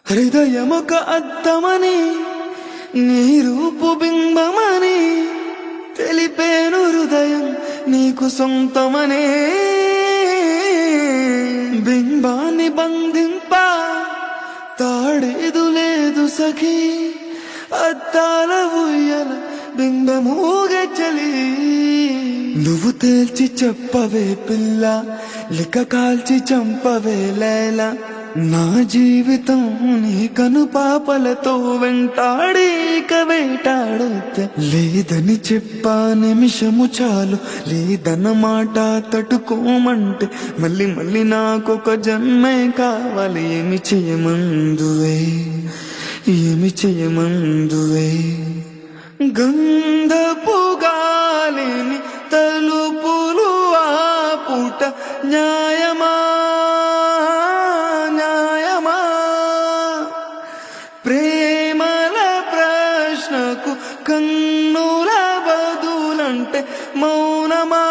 హృదయమొక అద్దమని నీ రూపు బింబమని తెలిపేను హృదయం నీకు సొంతమనే. బింబాన్ని బంధింప తాడేదు లేదు సఖీ, అద్దాల ఉయ్యల బింబమూగె చలి. నువ్వు తేల్చి చెప్పవే పిల్ల, లిక కాల్చి చంపవే లైలా. నా జీవితం నీ కను పాపలతో వెంటాడి వేటాడొద్ద. లేదని చెప్పా నిమిషము చాలు, లేదన్న మాట తట్టుకోమంటే మళ్ళీ మళ్ళీ నాకొక జన్మే కావాలి. ఏమి చేయమందువే, ఏమి చేయమందువే. గంధపు గాలిని తలుపులు ఆపుట న్యాయమా, న్యాయమా? ప్రేమల ప్రశ్నకు కన్నుల బదులంటే మౌనమా?